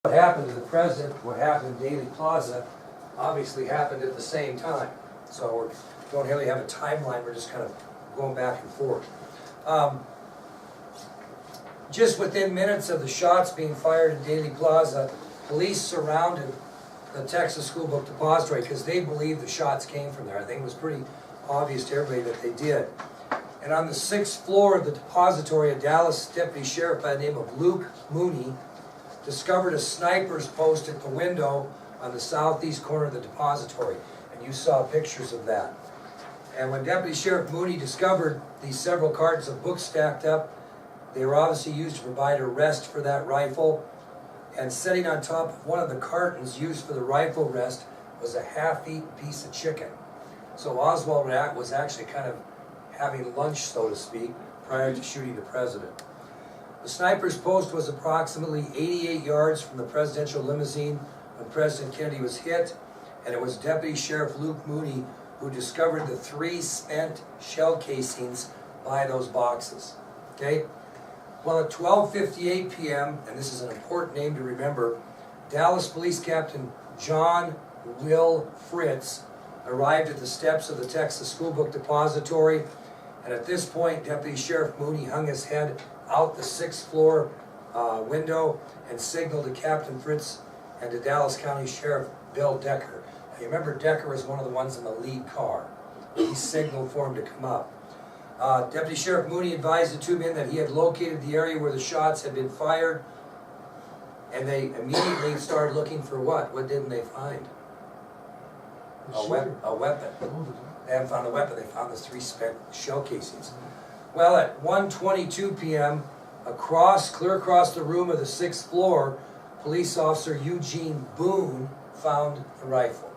What happened to the president, what happened in Daly Plaza, obviously happened at the same time. So we don't really have a timeline, we're just kind of going back and forth. Just within minutes of the shots being fired in Daly Plaza, police surrounded the Texas School Book Depository because they believed the shots came from there. I think it was pretty obvious to everybody that they did. And on the 6th floor of the depository, a Dallas deputy sheriff by the name of Luke Mooney discovered a sniper's post at the window on the southeast corner of the depository, and you saw pictures of that. And when Deputy Sheriff Mooney discovered these several cartons of books stacked up, they were obviously used to provide a rest for that rifle, and sitting on top of one of the cartons used for the rifle rest was a half-eaten piece of chicken. So Oswald was actually kind of having lunch, so to speak, prior to shooting the president. The sniper's post was approximately 88 yards from the presidential limousine when President Kennedy was hit, and it was Deputy Sheriff Luke Mooney who discovered the 3 spent shell casings by those boxes. Okay? Well, at 12:58 p.m., and this is an important name to remember, Dallas Police Captain John Will Fritz arrived at the steps of the Texas School Book Depository, and at this point, Deputy Sheriff Mooney hung his head out the 6th floor window and signaled to Captain Fritz and to Dallas County Sheriff Bill Decker. Now, you remember Decker was one of the ones in the lead car. He signaled for him to come up. Deputy Sheriff Mooney advised the two men that he had located the area where the shots had been fired, and they immediately started looking for what? What didn't they find? A weapon. They haven't found a weapon, they found the 3 spent shell casings. Well, at 1:22 p.m., clear across the room of the 6th floor, police officer Eugene Boone found the rifle.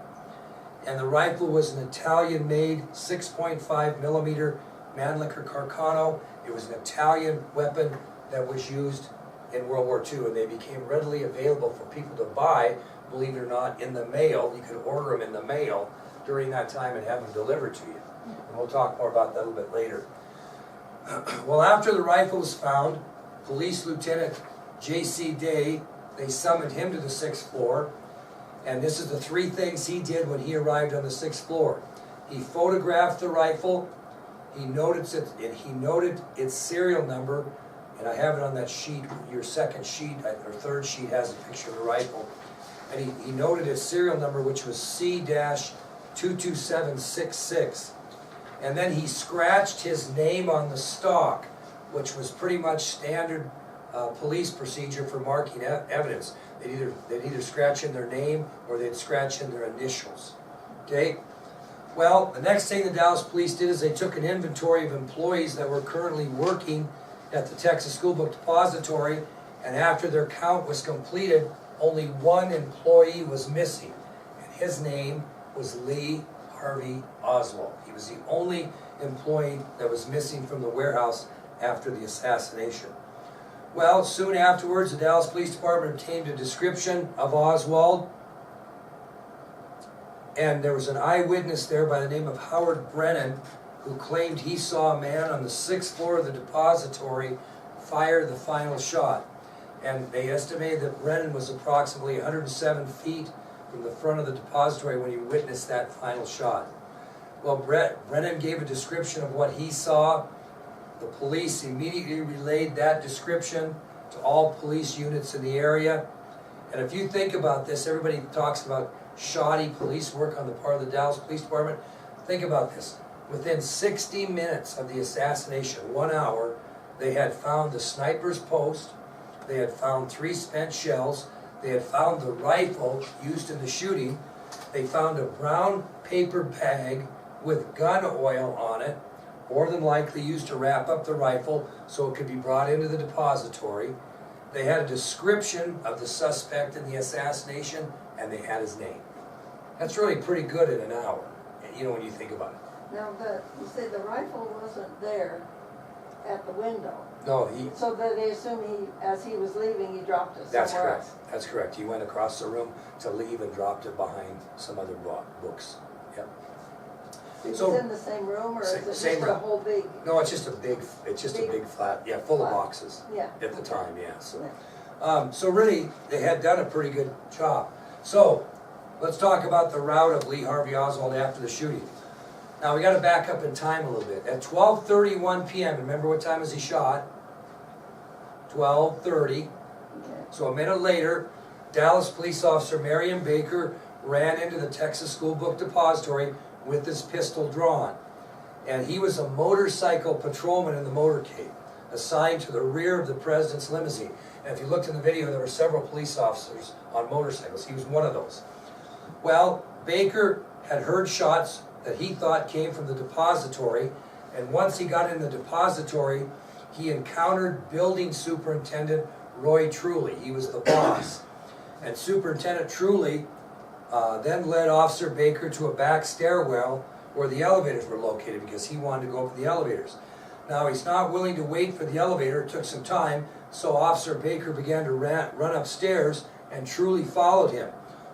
And the rifle was an Italian-made 6.5 millimeter Mannlicher Carcano. It was an Italian weapon that was used in World War II, and they became readily available for people to buy, believe it or not, in the mail. You could order them in the mail during that time and have them delivered to you. And we'll talk more about that a little bit later. Well, after the rifle was found, Police Lieutenant J.C. Day, they summoned him to the 6th floor, and this is the 3 things he did when he arrived on the 6th floor. He photographed the rifle, he noted its serial number, and I have it on that sheet, your second sheet, or third sheet has a picture of the rifle, and he noted its serial number, which was C-22766. And then he scratched his name on the stock, which was pretty much standard police procedure for marking evidence. They'd either scratch in their name or they'd scratch in their initials. Okay? Well, the next thing the Dallas police did is they took an inventory of employees that were currently working at the Texas School Book Depository, and after their count was completed, only 1 employee was missing, and his name was Lee Harvey Oswald. He was the only employee that was missing from the warehouse after the assassination. Well, soon afterwards, the Dallas Police Department obtained a description of Oswald, and there was an eyewitness there by the name of Howard Brennan who claimed he saw a man on the 6th floor of the depository fire the final shot. And they estimated that Brennan was approximately 107 feet from the front of the depository when he witnessed that final shot. Well, Brennan gave a description of what he saw. The police immediately relayed that description to all police units in the area. And if you think about this, everybody talks about shoddy police work on the part of the Dallas Police Department. Think about this. Within 60 minutes of the assassination, 1 hour, they had found the sniper's post, they had found 3 spent shells, they had found the rifle used in the shooting, they found a brown paper bag with gun oil on it, more than likely used to wrap up the rifle so it could be brought into the depository. They had a description of the suspect in the assassination, and they had his name. That's really pretty good in an hour, you know, when you think about it. Now, you say the rifle wasn't there at the window. No, so that they assume as he was leaving, he dropped it somewhere That's correct. else. That's correct. He went across the room to leave and dropped it behind some other books. Yep. Is it in the same room, or is it just a whole big? No, it's just a big flat, full of boxes. Yeah. At the time, yeah. So, So really, they had done a pretty good job. So, let's talk about the route of Lee Harvey Oswald after the shooting. Now, we gotta back up in time a little bit. At 12:31 p.m., remember what time was he shot? 12:30. So a minute later, Dallas police officer Marion Baker ran into the Texas School Book Depository with his pistol drawn. And he was a motorcycle patrolman in the motorcade, assigned to the rear of the president's limousine. And if you looked in the video, there were several police officers on motorcycles. He was one of those. Well, Baker had heard shots that he thought came from the depository, and once he got in the depository, he encountered building superintendent Roy Truly. He was the boss. And Superintendent Truly then led Officer Baker to a back stairwell where the elevators were located because he wanted to go up the elevators. Now, he's not willing to wait for the elevator. It took some time, so Officer Baker began to run upstairs, and Truly followed him.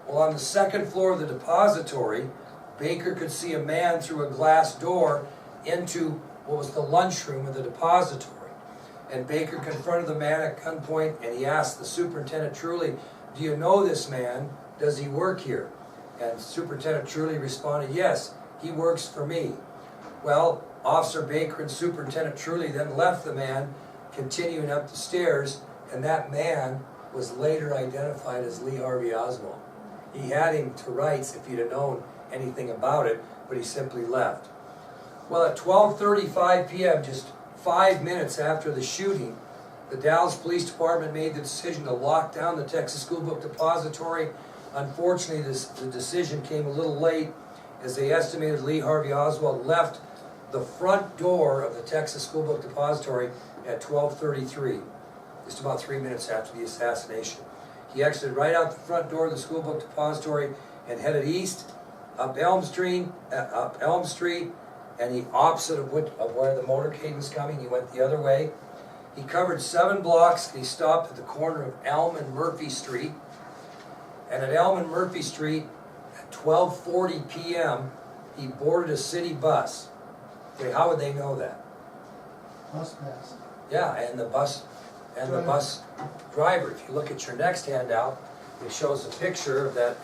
Well, on the second floor of the depository, Baker could see a man through a glass door into what was the lunchroom of the depository. And Baker confronted the man at gunpoint, and he asked the superintendent Truly, "Do you know this man? Does he work here?" And Superintendent Truly responded, "Yes, he works for me." Well, Officer Baker and Superintendent Truly then left the man, continuing up the stairs, and that man was later identified as Lee Harvey Oswald. He had him to rights if he'd have known anything about it, but he simply left. Well, at 12:35 p.m., just 5 minutes after the shooting, the Dallas Police Department made the decision to lock down the Texas School Book Depository. Unfortunately, the decision came a little late, as they estimated Lee Harvey Oswald left the front door of the Texas School Book Depository at 12:33, just about 3 minutes after the assassination. He exited right out the front door of the School Book Depository and headed east, up Elm Street, and he opposite of where the motorcade was coming. He went the other way. He covered 7 blocks, and he stopped at the corner of Elm and Murphy Street. And at Elm and Murphy Street, at 12:40 p.m., he boarded a city bus. Okay, how would they know that? Bus pass. Yeah, and the bus driver. If you look at your next handout, it shows a picture of that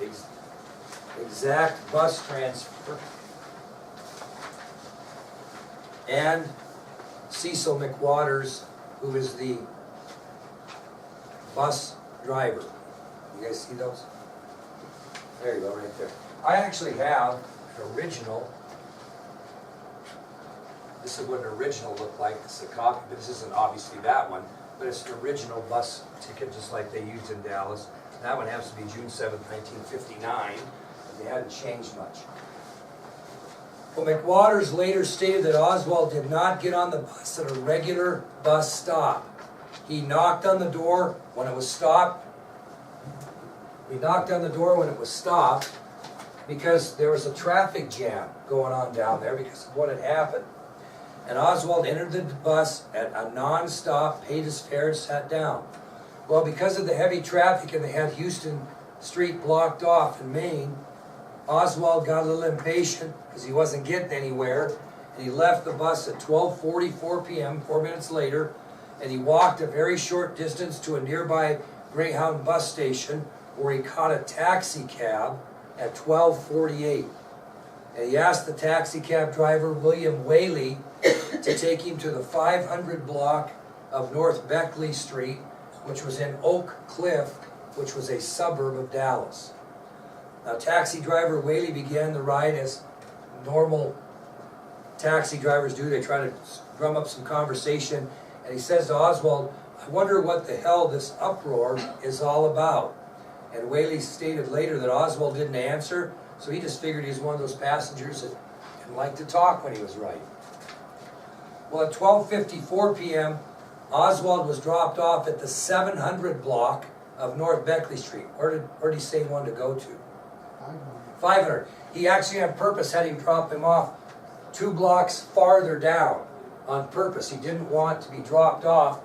exact bus transfer. And Cecil McWaters, who is the bus driver. You guys see those? There you go, right there. I actually have an original. This is what an original looked like. This is a copy, but this isn't obviously that one. But it's an original bus ticket, just like they used in Dallas. That one happens to be June 7th, 1959. They hadn't changed much. Well, McWaters later stated that Oswald did not get on the bus at a regular bus stop. He knocked on the door when it was stopped. Because there was a traffic jam going on down there because of what had happened. And Oswald entered the bus at a non-stop, paid his fare, and sat down. Well, because of the heavy traffic and they had Houston Street blocked off in Maine, Oswald got a little impatient because he wasn't getting anywhere, and he left the bus at 12:44 p.m., 4 minutes later, and he walked a very short distance to a nearby Greyhound bus station where he caught a taxi cab at 12:48. And he asked the taxi cab driver, William Whaley, to take him to the 500 block of North Beckley Street, which was in Oak Cliff, which was a suburb of Dallas. Now, taxi driver Whaley began the ride as normal taxi drivers do. They try to drum up some conversation, and he says to Oswald, "I wonder what the hell this uproar is all about." And Whaley stated later that Oswald didn't answer, so he just figured he was one of those passengers that didn't like to talk when he was right. Well, at 12:54 p.m., Oswald was dropped off at the 700 block of North Beckley Street. Where did he say he wanted to go to? 500. He actually on purpose had him drop him off 2 blocks farther down on purpose. He didn't want to be dropped off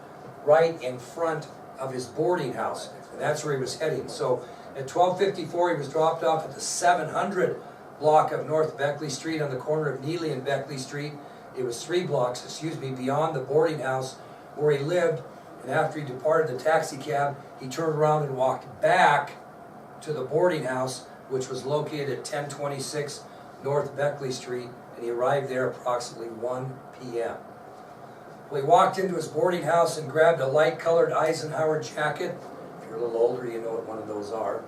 right in front of his boarding house. And that's where he was heading. So at 12:54, he was dropped off at the 700 block of North Beckley Street on the corner of Neely and Beckley Street. It was 3 blocks, beyond the boarding house where he lived. and after he departed the taxi cab, he turned around and walked back to the boarding house, which was located at 1026 North Beckley Street, and he arrived there approximately 1 p.m. Well, he walked into his boarding house and grabbed a light-colored Eisenhower jacket. If you're a little older, you know what one of those are.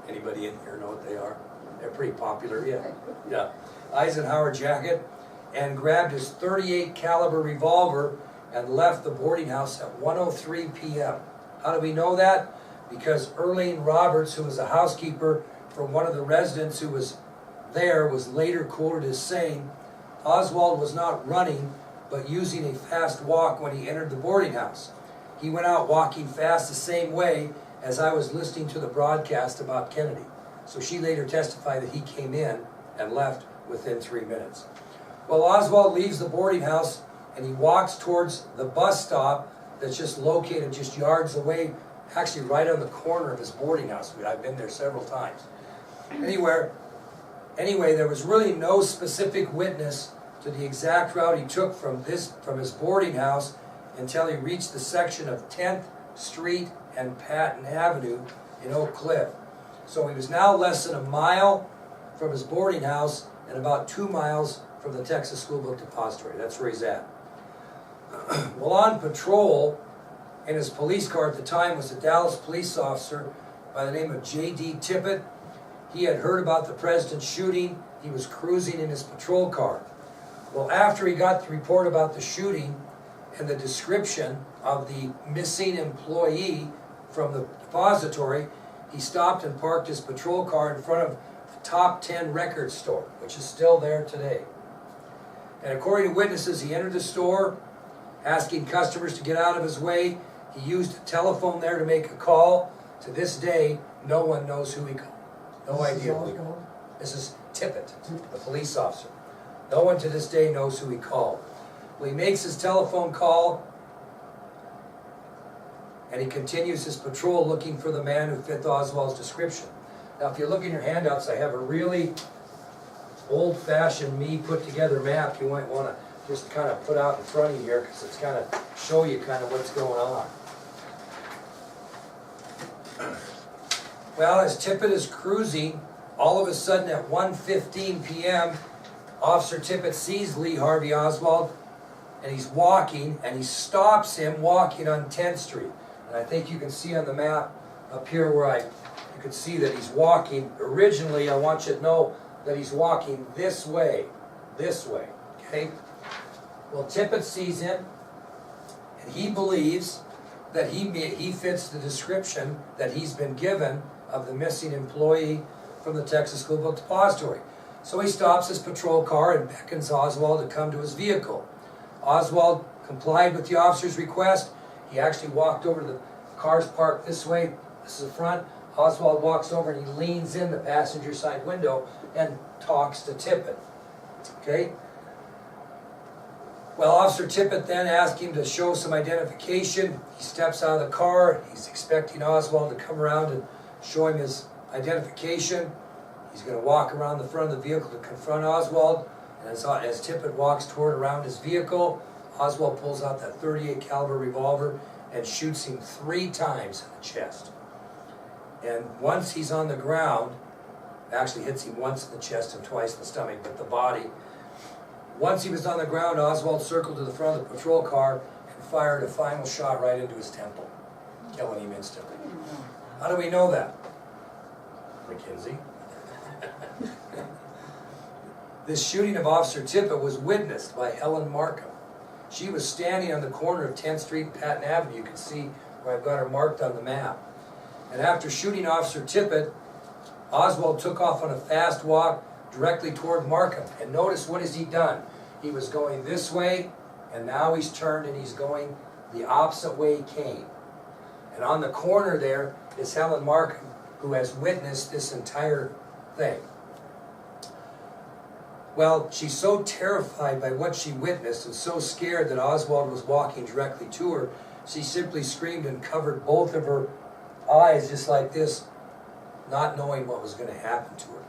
Anybody in here know what they are? They're pretty popular, yeah. Yeah, Eisenhower jacket, and grabbed his .38 caliber revolver and left the boarding house at 1:03 p.m. How do we know that? Because Earlene Roberts, who was a housekeeper for one of the residents who was there, was later quoted as saying, Oswald was not running, but using a fast walk when he entered the boarding house. He went out walking fast the same way as I was listening to the broadcast about Kennedy. So she later testified that he came in and left within 3 minutes. Well, Oswald leaves the boarding house and he walks towards the bus stop that's just located just yards away, actually right on the corner of his boarding house. I've been there several times. Anyway, there was really no specific witness to the exact route he took from his boarding house until he reached the section of 10th Street and Patton Avenue in Oak Cliff. So he was now less than a mile from his boarding house and about 2 miles from the Texas School Book Depository. That's where he's at. Well, on patrol in his police car at the time was a Dallas police officer by the name of J.D. Tippett. He had heard about the president's shooting. He was cruising in his patrol car. Well, after he got the report about the shooting and the description of the missing employee from the depository, he stopped and parked his patrol car in front of the Top 10 record store, which is still there today. And according to witnesses, he entered the store, asking customers to get out of his way. He used a telephone there to make a call. To this day, no one knows who he called. No idea who he called. This is Tippett, the police officer. No one to this day knows who he called. Well, he makes his telephone call, and he continues his patrol looking for the man who fit Oswald's description. Now, if you look in your handouts, I have a really old-fashioned, put-together map you might want to just kind of put out in front of you here, because it's kind of show you kind of what's going on. Well, as Tippett is cruising, all of a sudden at 1:15 p.m., Officer Tippett sees Lee Harvey Oswald, and he's walking, and he stops him walking on 10th Street. And I think you can see on the map up here where you can see that he's walking. Originally, I want you to know that he's walking this way, okay? Well, Tippett sees him, and he believes that he fits the description that he's been given of the missing employee from the Texas School Book Depository. So he stops his patrol car and beckons Oswald to come to his vehicle. Oswald complied with the officer's request. He actually walked over to the car's parked this way. This is the front. Oswald walks over and he leans in the passenger side window and talks to Tippett. Okay? Well, Officer Tippett then asked him to show some identification. He steps out of the car. He's expecting Oswald to come around and show him his identification. He's going to walk around the front of the vehicle to confront Oswald. And as Tippett walks around his vehicle, Oswald pulls out that .38 caliber revolver and shoots him 3 times in the chest. And once he's on the ground, actually hits him once in the chest and twice in the stomach, but the body. Once he was on the ground, Oswald circled to the front of the patrol car and fired a final shot right into his temple, killing him instantly. How do we know that? McKinsey. This shooting of Officer Tippett was witnessed by Helen Markham. She was standing on the corner of 10th Street and Patton Avenue. You can see where I've got her marked on the map. And after shooting Officer Tippett, Oswald took off on a fast walk directly toward Markham. And notice, what has he done? He was going this way, and now he's turned and he's going the opposite way he came. And on the corner there is Helen Markham, who has witnessed this entire thing. Well, she's so terrified by what she witnessed and so scared that Oswald was walking directly to her, she simply screamed and covered both of her eyes just like this, not knowing what was going to happen to her.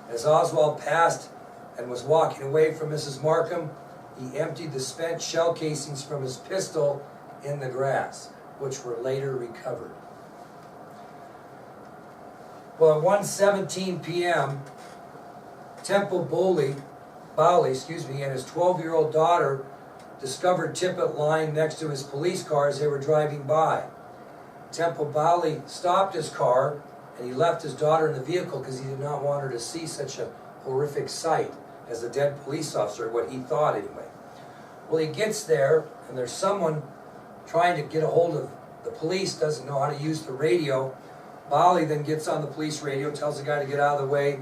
As Oswald passed and was walking away from Mrs. Markham, he emptied the spent shell casings from his pistol in the grass. which were later recovered. Well, at 1:17 p.m., Temple Bowley, and his 12-year-old daughter discovered Tippett lying next to his police car as they were driving by. Temple Bowley stopped his car and he left his daughter in the vehicle because he did not want her to see such a horrific sight as a dead police officer, what he thought anyway. Well, he gets there and there's someone trying to get a hold of the police, doesn't know how to use the radio. Bowley then gets on the police radio, tells the guy to get out of the way.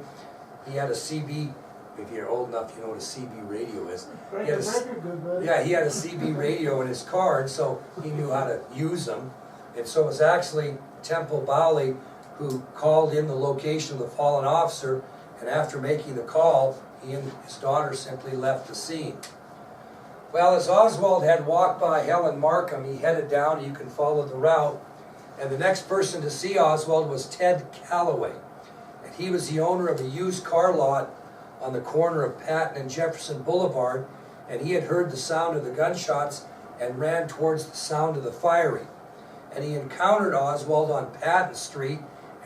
He had a CB, if you're old enough, you know what a CB radio is. He had he had a CB radio in his car, and so he knew how to use them. And so it was actually Temple Bowley who called in the location of the fallen officer, and after making the call, he and his daughter simply left the scene. Well, as Oswald had walked by Helen Markham, he headed down, you can follow the route, and the next person to see Oswald was Ted Calloway. And he was the owner of a used car lot on the corner of Patton and Jefferson Boulevard, and he had heard the sound of the gunshots and ran towards the sound of the firing. And he encountered Oswald on Patton Street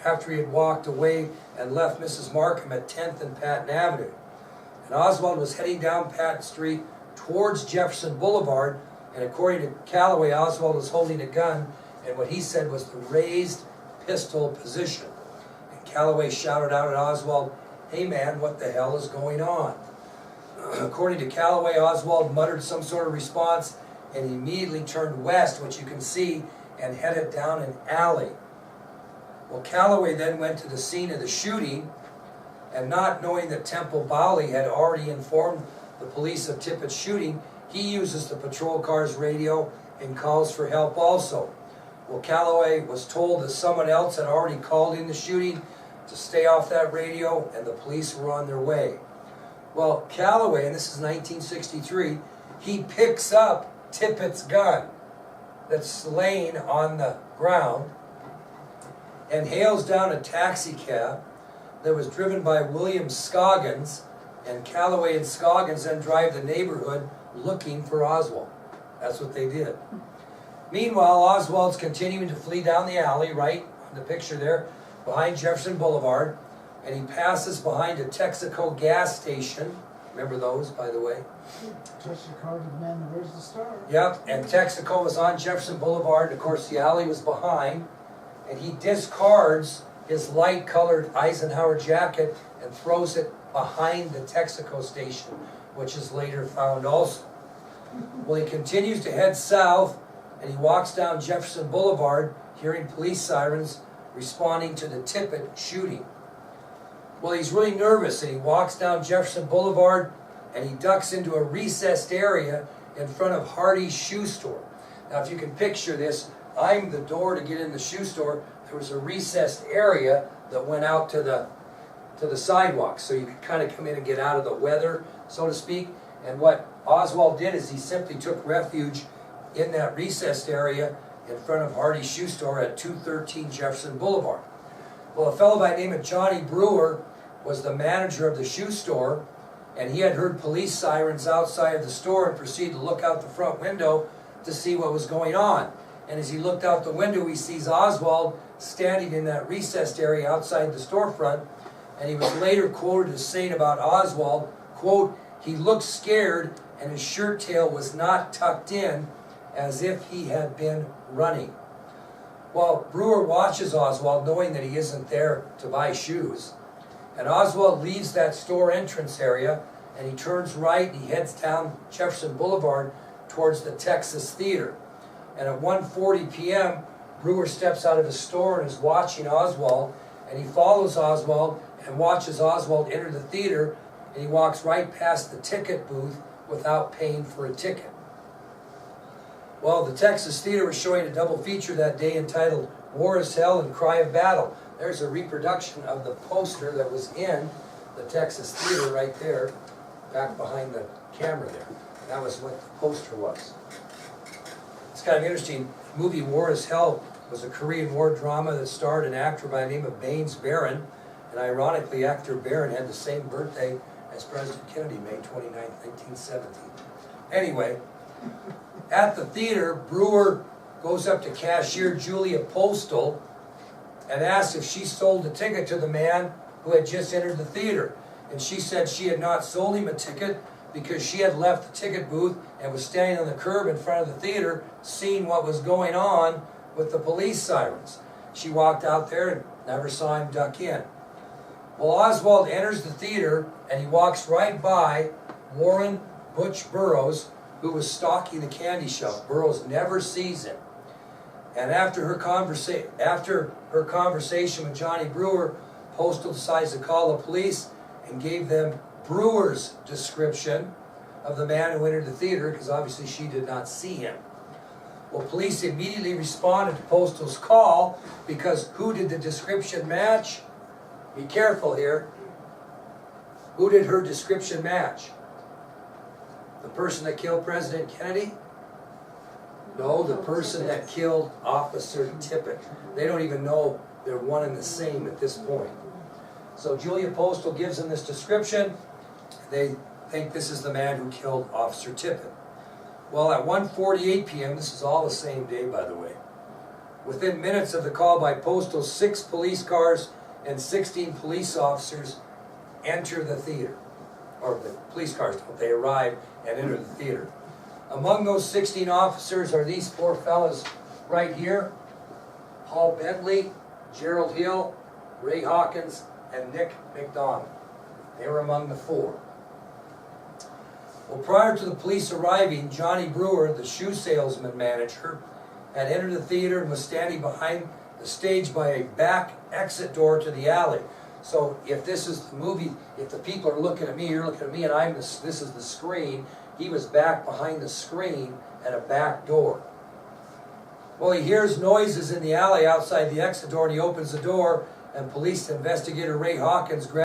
after he had walked away and left Mrs. Markham at 10th and Patton Avenue. And Oswald was heading down Patton Street towards Jefferson Boulevard, and according to Calloway, Oswald was holding a gun in what he said was the raised pistol position. And Calloway shouted out at Oswald, "Hey man, what the hell is going on?" According to Calloway, Oswald muttered some sort of response and immediately turned west, which you can see, and headed down an alley. Well, Calloway then went to the scene of the shooting, and not knowing that Temple Bowley had already informed the police of Tippett's shooting, he uses the patrol car's radio and calls for help also. Well, Calloway was told that someone else had already called in the shooting to stay off that radio, and the police were on their way. Well, Calloway, and this is 1963, he picks up Tippett's gun that's laying on the ground and hails down a taxi cab that was driven by William Scoggins, and Calloway and Scoggins then drive the neighborhood looking for Oswald. That's what they did. Meanwhile, Oswald's continuing to flee down the alley, right on the picture there, behind Jefferson Boulevard, and he passes behind a Texaco gas station. Remember those, by the way? Touch the car to the man that wears the star. Yep, and Texaco was on Jefferson Boulevard, and of course the alley was behind, and he discards his light-colored Eisenhower jacket and throws it behind the Texaco station, which is later found also. Well, he continues to head south, and he walks down Jefferson Boulevard, hearing police sirens responding to the Tippett shooting. Well, he's really nervous, and he walks down Jefferson Boulevard, and he ducks into a recessed area in front of Hardy's shoe store. Now, if you can picture this, I'm the door to get in the shoe store. There was a recessed area that went out to the sidewalk, so you could kind of come in and get out of the weather, so to speak. And what Oswald did is he simply took refuge in that recessed area in front of Hardy's shoe store at 213 Jefferson Boulevard. Well, a fellow by the name of Johnny Brewer was the manager of the shoe store, and he had heard police sirens outside of the store and proceeded to look out the front window to see what was going on. And as he looked out the window, he sees Oswald standing in that recessed area outside the storefront, and he was later quoted as saying about Oswald, quote, "He looked scared and his shirt tail was not tucked in, as if he had been running." Well, Brewer watches Oswald, knowing that he isn't there to buy shoes. And Oswald leaves that store entrance area, and he turns right and he heads down Jefferson Boulevard towards the Texas Theater. And at 1:40 p.m., Brewer steps out of his store and is watching Oswald, and he follows Oswald and watches Oswald enter the theater, and he walks right past the ticket booth without paying for a ticket. Well, the Texas Theater was showing a double feature that day entitled War is Hell and Cry of Battle. There's a reproduction of the poster that was in the Texas Theater right there, back behind the camera there. That was what the poster was. It's kind of interesting. The movie War is Hell was a Korean War drama that starred an actor by the name of Baines Barron, and ironically, actor Barron had the same birthday as President Kennedy, May 29, 1970. Anyway, at the theater, Brewer goes up to cashier Julia Postal and asks if she sold a ticket to the man who had just entered the theater. And she said she had not sold him a ticket because she had left the ticket booth and was standing on the curb in front of the theater seeing what was going on with the police sirens. She walked out there and never saw him duck in. Well, Oswald enters the theater and he walks right by Warren Butch Burroughs, who was stalking the candy shop. Burroughs never sees him. And after her conversation with Johnny Brewer, Postal decides to call the police and gave them Brewer's description of the man who entered the theater, because obviously she did not see him. Well, police immediately responded to Postal's call, because who did the description match? Be careful here. Who did her description match? The person that killed President Kennedy? No, the person that killed Officer Tippit. They don't even know they're one and the same at this point. So Julia Postal gives them this description. They think this is the man who killed Officer Tippit. Well, at 1:48 p.m., this is all the same day, by the way, within minutes of the call by Postal, 6 police cars and 16 police officers enter the theater. Or the police cars don't. They arrive and enter the theater. Among those 16 officers are these 4 fellas right here: Paul Bentley, Gerald Hill, Ray Hawkins, and Nick McDonald. They were among the 4. Well, prior to the police arriving, Johnny Brewer, the shoe salesman manager, had entered the theater and was standing behind the stage by a back exit door to the alley. So if this is the movie, if the people are looking at me, you're looking at me, and this is the screen, he was back behind the screen at a back door. Well, he hears noises in the alley outside the exit door, and he opens the door, and police investigator Ray Hawkins grabs